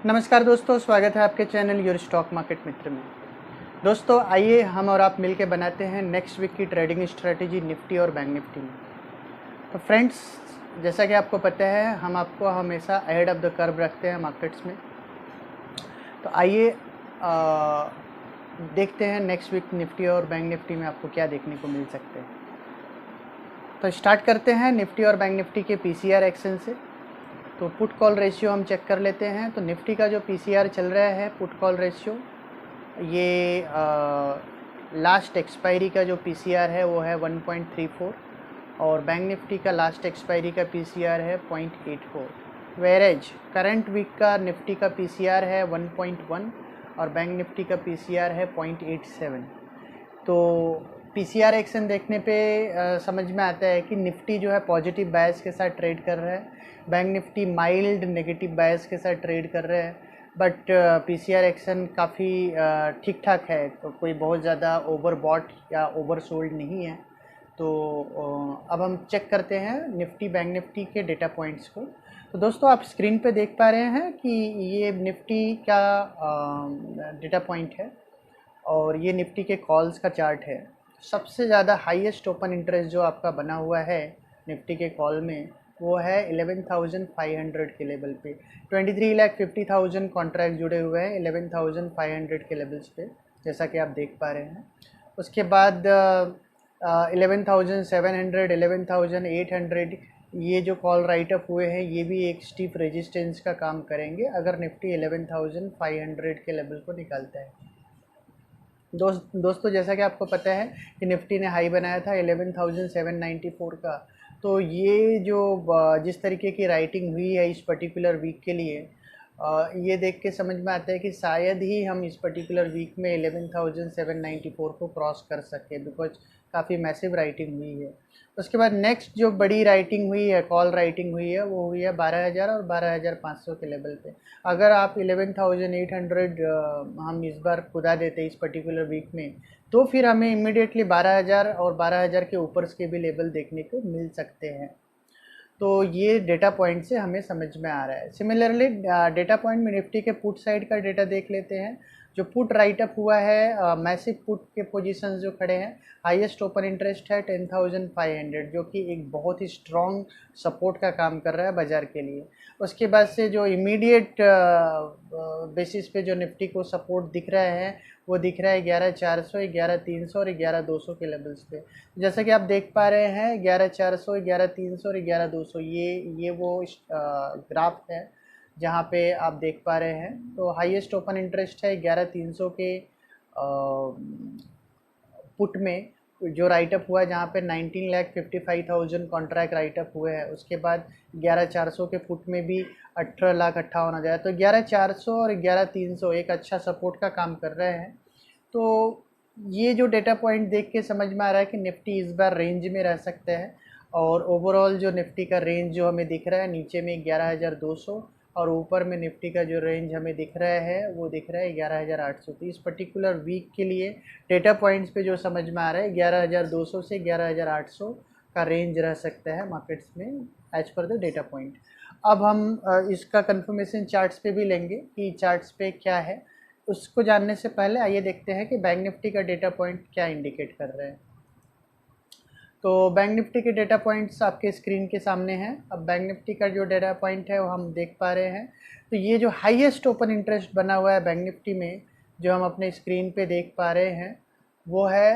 नमस्कार दोस्तों, स्वागत है आपके चैनल योर स्टॉक मार्केट मित्र में। दोस्तों आइए हम और आप मिलकर बनाते हैं नेक्स्ट वीक की ट्रेडिंग स्ट्रेटेजी निफ्टी और बैंक निफ्टी में। तो फ्रेंड्स, जैसा कि आपको पता है हम आपको हमेशा अहेड ऑफ द कर्व रखते हैं मार्केट्स में। तो आइए देखते हैं नेक्स्ट वीक निफ्टी और बैंक निफ्टी में आपको क्या देखने को मिल सकते हैं। तो स्टार्ट करते हैं निफ्टी और बैंक निफ्टी के पीसीआर एक्शन से। तो पुट कॉल रेशियो हम चेक कर लेते हैं। तो निफ्टी का जो पीसीआर चल रहा है पुट कॉल रेशियो, ये लास्ट एक्सपायरी का जो पीसीआर है वो है 1.34 और बैंक निफ्टी का लास्ट एक्सपायरी का पीसीआर है 0.84। वेरेज करंट वीक का निफ्टी का पीसीआर है 1.1 और बैंक निफ्टी का पीसीआर है 0.87। तो पीसीआर एक्शन देखने पे समझ में आता है कि निफ्टी जो है पॉजिटिव बायस के साथ ट्रेड कर रहा है, बैंक निफ्टी माइल्ड नेगेटिव बायस के साथ ट्रेड कर रहे हैं। बट पीसीआर एक्शन काफ़ी ठीक ठाक है, तो कोई बहुत ज़्यादा ओवर बॉट या ओवर सोल्ड नहीं है। तो अब हम चेक करते हैं निफ्टी बैंक निफ्टी के डेटा पॉइंट्स को। तो दोस्तों आप स्क्रीन पे देख पा रहे हैं कि ये निफ्टी का डेटा पॉइंट है और ये निफ्टी के कॉल्स का चार्ट है। सबसे ज़्यादा हाईएस्ट ओपन इंटरेस्ट जो आपका बना हुआ है निफ्टी के कॉल में वो है 11,500 के लेवल पे। 23,50,000 कॉन्ट्रैक्ट जुड़े हुए हैं 11,500 के लेवल्स पे, जैसा कि आप देख पा रहे हैं। उसके बाद 11,700, 11,800 ये जो कॉल राइट अप हुए हैं ये भी एक स्टीप रेजिस्टेंस का काम करेंगे अगर निफ्टी 11,500 के लेवल को निकालता है। दोस्तों जैसा कि आपको पता है कि निफ्टी ने हाई बनाया था 11,794 का। तो ये जो जिस तरीके की राइटिंग हुई है इस पर्टिकुलर वीक के लिए, ये देख के समझ में आता है कि शायद ही हम इस पर्टिकुलर वीक में 11,794 को क्रॉस कर सके, बिकॉज काफ़ी मैसिव राइटिंग हुई है। उसके बाद नेक्स्ट जो बड़ी राइटिंग हुई है, कॉल राइटिंग हुई है, वो हुई है 12,000 और 12,500 के लेवल पे। अगर आप 11,800 हम इस बार खुदा देते इस पर्टिकुलर वीक में, तो फिर हमें इमीडिएटली 12,000 और 12,000 के ऊपर के भी लेवल देखने को मिल सकते हैं। तो ये डेटा पॉइंट से हमें समझ में आ रहा है। सिमिलरली डेटा पॉइंट में निफ्टी के पुट साइड का डेटा देख लेते हैं। जो पुट राइट अप हुआ है, मैसिव पुट के पोजीशंस जो खड़े हैं, हाईएस्ट ओपन इंटरेस्ट है 10,500, जो कि एक बहुत ही स्ट्रॉन्ग सपोर्ट का काम कर रहा है बाज़ार के लिए। उसके बाद से जो इमीडिएट बेसिस पे जो निफ्टी को सपोर्ट दिख रहा है वो दिख रहा है 11,400, 11,300 और 11,200 के लेवल्स पे। जैसा कि आप देख पा रहे हैं 11,400, 11,300 और 11,200 ये वो ग्राफ है जहाँ पे आप देख पा रहे हैं। तो हाईएस्ट ओपन इंटरेस्ट है 11,300 के पुट में जो राइटअप हुआ है, जहाँ पे 19,55,000 कॉन्ट्रैक्ट राइटअप हुए हैं। उसके बाद 11,400 के पुट में भी 18,58,000। तो 11,400 और 11,300 एक अच्छा सपोर्ट का काम कर रहे हैं। तो ये जो डेटा पॉइंट देख के समझ में आ रहा है कि निफ्टी इस बार रेंज में रह सकते हैं। और ओवरऑल जो निफ्टी का रेंज जो हमें दिख रहा है, नीचे में 11,200 और ऊपर में निफ्टी का जो रेंज हमें दिख रहा है वो दिख रहा है 11,800। तो इस पर्टिकुलर वीक के लिए डेटा पॉइंट्स पे जो समझ में आ रहा है 11,200 से 11,800 का रेंज रह सकता है मार्केट्स में as per the data point. अब हम इसका कंफर्मेशन चार्ट्स पे भी लेंगे कि चार्ट्स पे क्या है। उसको जानने से पहले आइए देखते हैं कि बैंक निफ्टी का डेटा पॉइंट क्या इंडिकेट कर रहे हैं। तो बैंक निफ्टी के डेटा पॉइंट्स आपके स्क्रीन के सामने हैं। अब बैंक निफ्टी का जो डेटा पॉइंट है वो हम देख पा रहे हैं। तो ये जो हाईएस्ट ओपन इंटरेस्ट बना हुआ है बैंक निफ्टी में, जो हम अपने स्क्रीन पे देख पा रहे हैं, वो है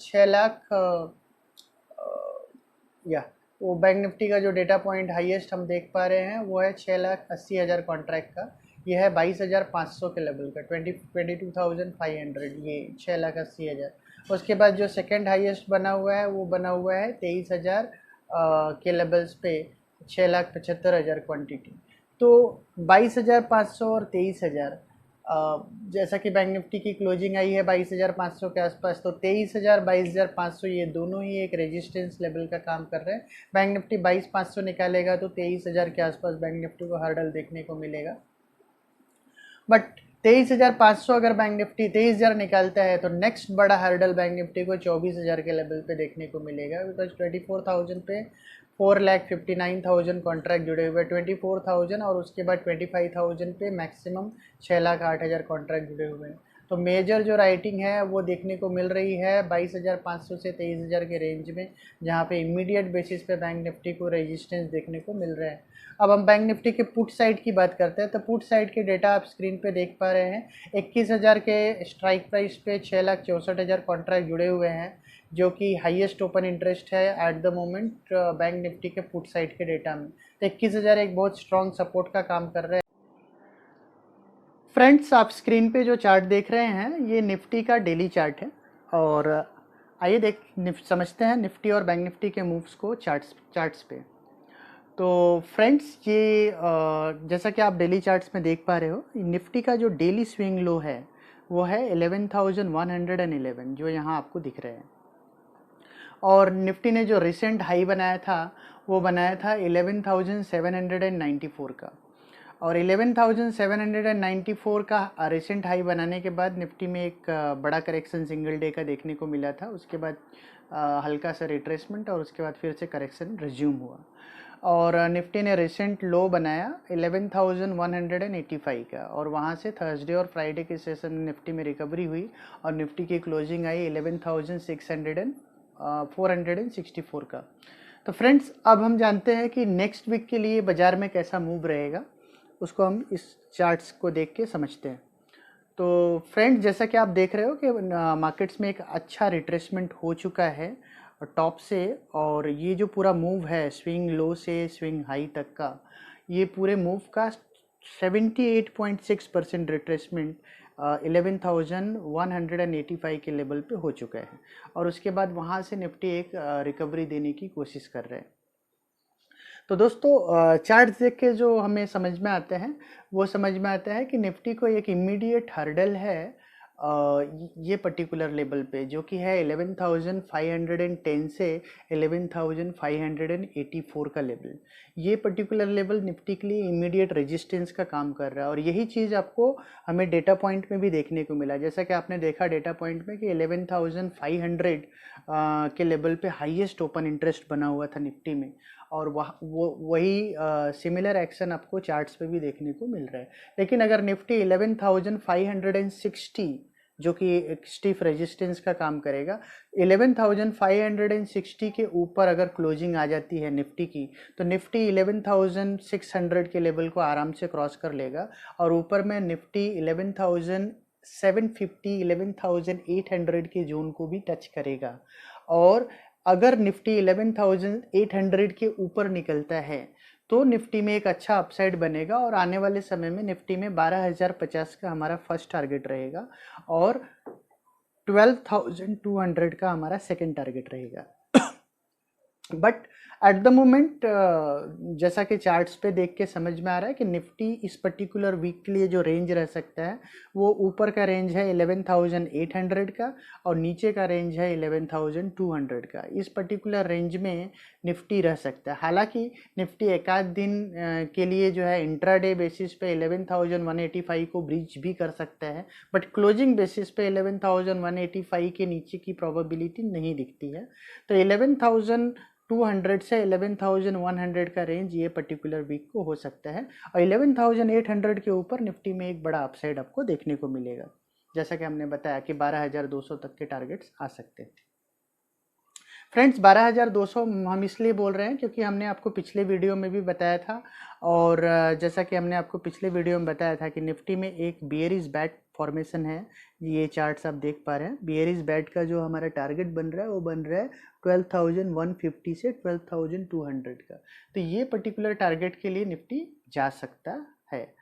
6 लाख वो बैंक निफ्टी का जो डेटा पॉइंट हाईएस्ट हम देख पा रहे हैं वो है 6,80,000 कॉन्ट्रैक्ट का। ये है 22,500 के लेवल का, 22,500, ये 6,80,000। उसके बाद जो सेकंड हाईएस्ट बना हुआ है वो बना हुआ है 23,000 के लेवल्स पे, 6,75,000 क्वांटिटी। तो 22,500 और 23,000, जैसा कि बैंक निफ्टी की क्लोजिंग आई है 22,500 के आसपास, तो 23,000 22,500 ये दोनों ही एक रेजिस्टेंस लेवल का काम कर रहे हैं। बैंक निफ्टी 22,500 निकालेगा तो 23,000 के आसपास बैंक निफ्टी को हर्डल देखने को मिलेगा। बट 23,500 अगर बैंक निफ्टी 23,000 निकालता है तो नेक्स्ट बड़ा हर्डल बैंक निफ्टी को 24,000 के लेवल पे देखने को मिलेगा, बिकॉज 24,000 पे 4,59,000 कॉन्ट्रैक्ट जुड़े हुए, 24,000 और उसके बाद 25,000 पे मैक्सिमम 6,08,000 कॉन्ट्रैक्ट जुड़े हुए हैं। तो मेजर जो राइटिंग है वो देखने को मिल रही है 22,500 से 23,000 के रेंज में, जहाँ पे इमीडिएट बेसिस पे बैंक निफ्टी को रेजिस्टेंस देखने को मिल रहा है। अब हम बैंक निफ्टी के पुट साइड की बात करते हैं, तो पुट साइड के डेटा आप स्क्रीन पे देख पा रहे हैं। 21,000 के स्ट्राइक प्राइस पे 6,64,000 कॉन्ट्रैक्ट जुड़े हुए हैं, जो कि हाईएस्ट ओपन इंटरेस्ट है at the moment bank Nifty के पुट साइड के डेटा में। तो 21,000 एक बहुत स्ट्रॉन्ग सपोर्ट का काम कर रहे हैं। फ्रेंड्स, आप स्क्रीन पे जो चार्ट देख रहे हैं ये निफ्टी का डेली चार्ट है, और आइए समझते हैं निफ्टी और बैंक निफ्टी के मूव्स को चार्ट्स पे। तो फ्रेंड्स, ये जैसा कि आप डेली चार्ट्स में देख पा रहे हो, निफ्टी का जो डेली स्विंग लो है वो है 11,111, जो यहाँ आपको दिख रहे हैं। और निफ्टी ने जो रिसेंट हाई बनाया था वो बनाया था 11,794 का, और 11,794 का रिसेंट हाई बनाने के बाद निफ्टी में एक बड़ा करेक्शन सिंगल डे का देखने को मिला था। उसके बाद हल्का सा रिट्रेसमेंट और उसके बाद फिर से करेक्शन रिज्यूम हुआ, और निफ्टी ने रिसेंट लो बनाया 11,185 का, और वहाँ से थर्सडे और फ्राइडे के सेशन में निफ्टी में रिकवरी हुई और निफ्टी की क्लोजिंग आई 11,464 का। तो फ्रेंड्स, अब हम जानते हैं कि नेक्स्ट वीक के लिए बाज़ार में कैसा मूव रहेगा, उसको हम इस चार्ट्स को देख के समझते हैं। तो फ्रेंड्स, जैसा कि आप देख रहे हो कि मार्केट्स में एक अच्छा रिट्रेसमेंट हो चुका है टॉप से, और ये जो पूरा मूव है स्विंग लो से स्विंग हाई तक का, ये पूरे मूव का 78.6% रिट्रेसमेंट 11,185 के लेवल पे हो चुका है, और उसके बाद वहाँ से निफ्टी एक रिकवरी देने की कोशिश कर रहे हैं। तो दोस्तों, चार्ट देख के जो हमें समझ में आते हैं वो समझ में आता है कि निफ्टी को एक इमीडिएट हर्डल है ये पर्टिकुलर लेवल पे, जो कि है 11,510 से 11,584 का लेवल। ये पर्टिकुलर लेवल निफ्टी के लिए इमीडिएट रेजिस्टेंस का काम कर रहा है, और यही चीज़ आपको हमें डेटा पॉइंट में भी देखने को मिला। जैसा कि आपने देखा डेटा पॉइंट में कि 11,500 के लेवल पे हाईएस्ट ओपन इंटरेस्ट बना हुआ था निफ्टी में, और वही सिमिलर एक्शन आपको चार्ट्स पे भी देखने को मिल रहा है। लेकिन अगर निफ्टी 11,560, जो कि एक स्टीफ रेजिस्टेंस का काम करेगा, 11,560 के ऊपर अगर क्लोजिंग आ जाती है निफ्टी की, तो निफ्टी 11,600 के लेवल को आराम से क्रॉस कर लेगा, और ऊपर में निफ्टी 11,750 11,800 के जोन को भी टच करेगा। और अगर निफ्टी 11,800 के ऊपर निकलता है तो निफ्टी में एक अच्छा अपसाइड बनेगा, और आने वाले समय में निफ्टी में 12,050 का हमारा फर्स्ट टारगेट रहेगा, और 12,200 का हमारा सेकंड टारगेट रहेगा। बट एट द मोमेंट, जैसा कि चार्ट्स पे देख के समझ में आ रहा है कि निफ्टी इस पर्टिकुलर वीक के लिए जो रेंज रह सकता है वो ऊपर का रेंज है 11,800 का, और नीचे का रेंज है 11,200 का। इस पर्टिकुलर रेंज में निफ्टी रह सकता है। हालांकि निफ्टी एक आध दिन के लिए जो है इंट्राडे बेसिस पे 11,185 को ब्रीच भी कर सकता है, बट क्लोजिंग बेसिस पे 11,185 के नीचे की प्रोबेबिलिटी नहीं दिखती है। तो 11,200 से 11,100 का रेंज ये पर्टिकुलर वीक को हो सकता है, और 11,800 के ऊपर निफ्टी में एक बड़ा अपसाइड आपको देखने को मिलेगा। जैसा कि हमने बताया कि 12,200 तक के टारगेट्स आ सकते हैं। फ्रेंड्स, 12,200 हम इसलिए बोल रहे हैं क्योंकि हमने आपको पिछले वीडियो में भी बताया था, और जैसा कि हमने आपको पिछले वीडियो में बताया था कि निफ्टी में एक बियरिश बैट फॉर्मेशन है। ये चार्ट्स आप देख पा रहे हैं। बियरिश बैट का जो हमारा टारगेट बन रहा है वो बन रहा है 12,150 से 12,200 का। तो ये पर्टिकुलर टारगेट के लिए निफ्टी जा सकता है।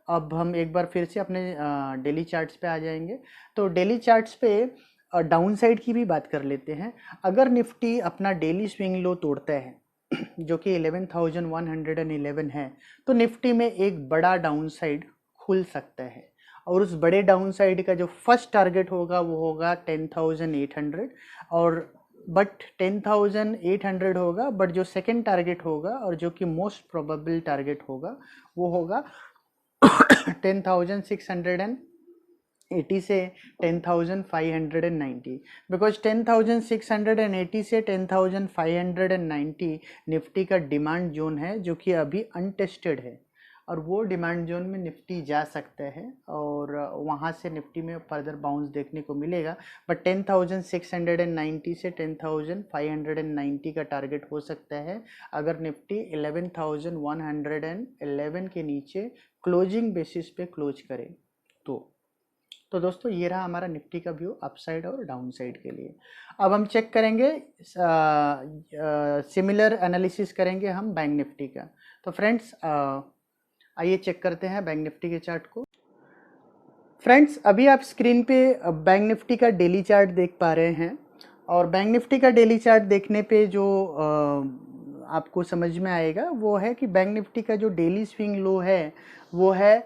अब हम एक बार फिर से अपने डेली चार्ट्स पे आ जाएंगे। तो डेली चार्ट्स पे डाउन साइड की भी बात कर लेते हैं। अगर निफ्टी अपना डेली स्विंग लो तोड़ता है जो कि 11,111 है, तो निफ्टी में एक बड़ा डाउन साइड खुल सकता है, और उस बड़े डाउन साइड का जो फर्स्ट टारगेट होगा वो होगा 10,800, और बट 10,800 होगा, बट जो सेकेंड टारगेट होगा और जो कि मोस्ट प्रोबेबल टारगेट होगा वो होगा 10,680 80 से 10,590, बिकॉज 10,680 से 10,590 निफ्टी का डिमांड जोन है जो कि अभी अनटेस्टेड है, और वो डिमांड जोन में निफ्टी जा सकता है और वहाँ से निफ्टी में फर्दर बाउंस देखने को मिलेगा। बट 10,690 से 10,590 का टारगेट हो सकता है अगर निफ्टी 11,111 के नीचे क्लोजिंग बेसिस पे क्लोज करे तो दोस्तों ये रहा हमारा निफ्टी का व्यू अपसाइड और डाउन साइड के लिए। अब हम चेक करेंगे, सिमिलर एनालिसिस करेंगे हम बैंक निफ्टी का। तो फ्रेंड्स आइए चेक करते हैं बैंक निफ्टी के चार्ट को। फ्रेंड्स अभी आप स्क्रीन पे बैंक निफ्टी का डेली चार्ट देख पा रहे हैं, और बैंक निफ्टी का डेली चार्ट देखने पे जो आपको समझ में आएगा वो है कि बैंक निफ्टी का जो डेली स्विंग लो है वो है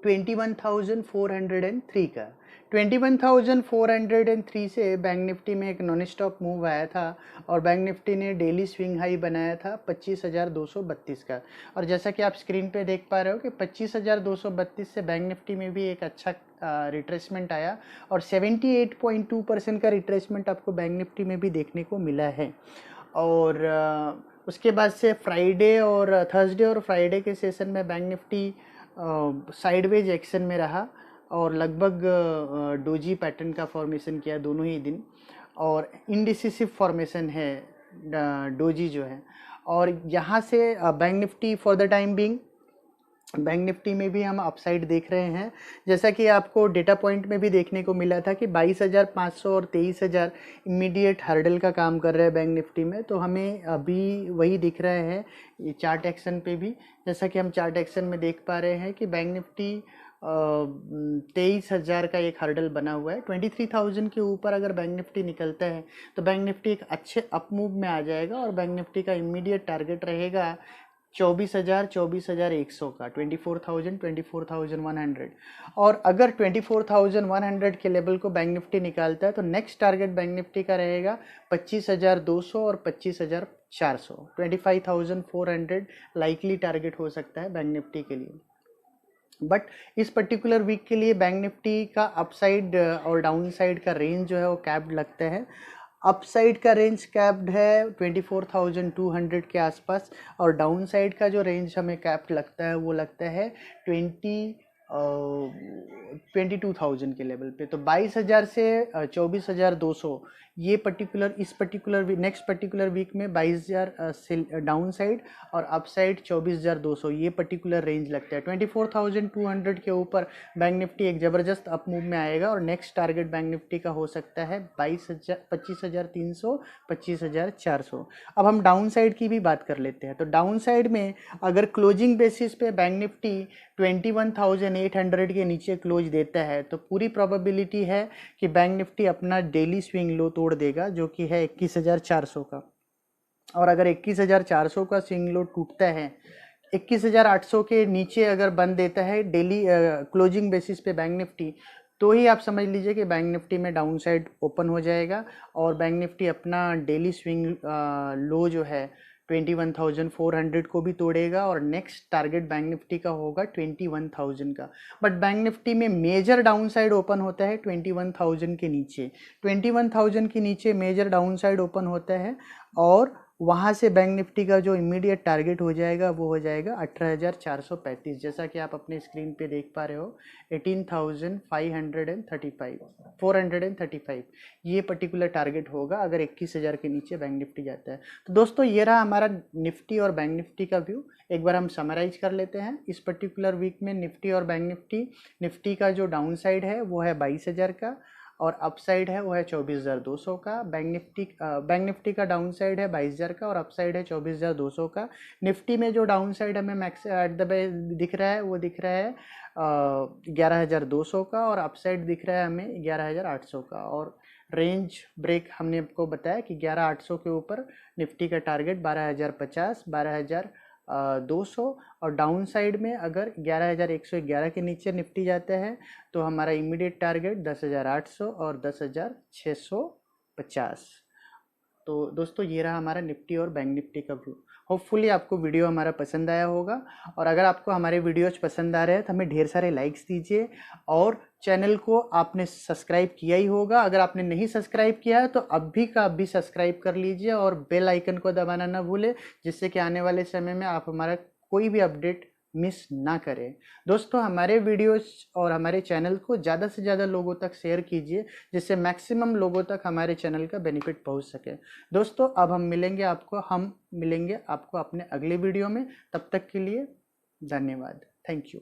21,403 का। 21,403 से बैंक निफ्टी में एक नॉन स्टॉप मूव आया था और बैंक निफ्टी ने डेली स्विंग हाई बनाया था 25,232 का। और जैसा कि आप स्क्रीन पे देख पा रहे हो कि 25,232 से बैंक निफ्टी में भी एक अच्छा रिट्रेसमेंट आया और 78.2% का रिट्रेसमेंट आपको बैंक निफ्टी में भी देखने को मिला है। और उसके बाद से फ्राइडे और थर्सडे और फ्राइडे के सेशन में बैंक निफ्टी साइडवेज एक्शन में रहा और लगभग डोजी पैटर्न का फॉर्मेशन किया दोनों ही दिन, और इंडिसिसिव फॉर्मेशन है डोजी जो है। और यहाँ से bank Nifty for the time being bank Nifty में भी हम अपसाइड देख रहे हैं, जैसा कि आपको डेटा पॉइंट में भी देखने को मिला था कि 22,500 और 23,000 इमीडिएट हर्डल का काम कर रहे हैं बैंक निफ्टी में। तो हमें अभी वही दिख रहे हैं ये चार्ट एक्शन पे भी, जैसा कि हम चार्ट एक्शन में देख पा रहे हैं कि बैंक निफ्टी 23,000 का एक हर्डल बना हुआ है। 23,000 के ऊपर अगर बैंक निफ्टी निकलता है तो बैंक निफ्टी एक अच्छे अप मूव में आ जाएगा और बैंक निफ्टी का इमीडिएट टारगेट रहेगा 24,100 का, 24,100। और अगर 24,100 के लेवल को बैंक निफ्टी निकालता है तो नेक्स्ट टारगेट बैंक निफ्टी का रहेगा 25,200 और 25,400। 25,400 लाइकली टारगेट हो सकता है बैंक निफ्टी के लिए। बट इस पर्टिकुलर वीक के लिए बैंक निफ्टी का अपसाइड और डाउन साइड का रेंज जो है वो कैप्ड लगता है। अपसाइड का रेंज कैप्ड है 24,200 के आसपास, और डाउन साइड का जो रेंज हमें कैप्ड लगता है वो लगता है 22,000 के लेवल पे। तो 22,000 से 24,200 ये पर्टिकुलर नेक्स्ट पर्टिकुलर वीक में 22,000 डाउन साइड और अपसाइड 24,200 ये पर्टिकुलर रेंज लगता है। 24,200 के ऊपर बैंक निफ्टी एक ज़बरदस्त अप मूव में आएगा और नेक्स्ट टारगेट बैंक निफ्टी का हो सकता है 25,300 25,400। अब हम डाउन साइड की भी बात कर लेते हैं। तो डाउन साइड में अगर क्लोजिंग बेसिस पे बैंक निफ्टी 21,800 के नीचे क्लोज देता है तो पूरी प्रोबेबिलिटी है कि बैंक निफ्टी अपना डेली स्विंग लो तोड़ देगा जो कि है 21,400 का। और अगर 21,400 का स्विंग लो टूटता है, 21,800 के नीचे अगर बंद देता है डेली क्लोजिंग बेसिस पे बैंक निफ्टी, तो ही आप समझ लीजिए कि बैंक निफ्टी में डाउन साइड ओपन हो जाएगा और बैंक निफ्टी अपना डेली स्विंग लो जो है 21,400 को भी तोड़ेगा और नेक्स्ट टारगेट बैंक निफ्टी का होगा 21,000 का। बट बैंक निफ्टी में मेजर डाउन साइड ओपन होता है 21,000 के नीचे। 21,000 के नीचे मेजर डाउन साइड ओपन होता है और वहाँ से बैंक निफ्टी का जो इमीडिएट टारगेट हो जाएगा वो हो जाएगा 18,435, जैसा कि आप अपने स्क्रीन पे देख पा रहे हो 18,435 ये पर्टिकुलर टारगेट होगा अगर 21,000 के नीचे बैंक निफ्टी जाता है। तो दोस्तों ये रहा हमारा निफ्टी और बैंक निफ्टी का व्यू। एक बार हम समराइज कर लेते हैं। इस पर्टिकुलर वीक में निफ्टी और बैंक निफ्टी का जो डाउन साइड है वो है 22,000 का और अपसाइड है वो है 24,200 का। बैंक निफ्टी का डाउन साइड है 22,000 का और अपसाइड है 24,200 का। निफ्टी में जो डाउन साइड हमें मैक्स एट द दिख रहा है वो दिख रहा है 11,200 का और अपसाइड दिख रहा है हमें 11,800 का। और रेंज ब्रेक हमने आपको बताया कि 11,800 के ऊपर निफ्टी का टारगेट 12,050 12,200 और डाउन साइड में अगर 11,111 के नीचे निफ्टी जाता है तो हमारा इमीडिएट टारगेट 10,800 और 10,650। तो दोस्तों ये रहा हमारा निफ्टी और बैंक निफ्टी का व्यू। होपफुली आपको वीडियो हमारा पसंद आया होगा, और अगर आपको हमारे वीडियोज पसंद आ रहे हैं तो हमें ढेर सारे लाइक्स दीजिए, और चैनल को आपने सब्सक्राइब किया ही होगा। अगर आपने नहीं सब्सक्राइब किया है तो अभी का अभी सब्सक्राइब कर लीजिए और बेल आइकन को दबाना ना भूलें, जिससे कि आने वाले समय में आप हमारा कोई भी अपडेट मिस ना करें। दोस्तों हमारे वीडियोस और हमारे चैनल को ज़्यादा से ज़्यादा लोगों तक शेयर कीजिए, जिससे मैक्सिमम लोगों तक हमारे चैनल का बेनिफिट पहुंच सके। दोस्तों अब हम मिलेंगे आपको अपने अगले वीडियो में। तब तक के लिए धन्यवाद। Thank you.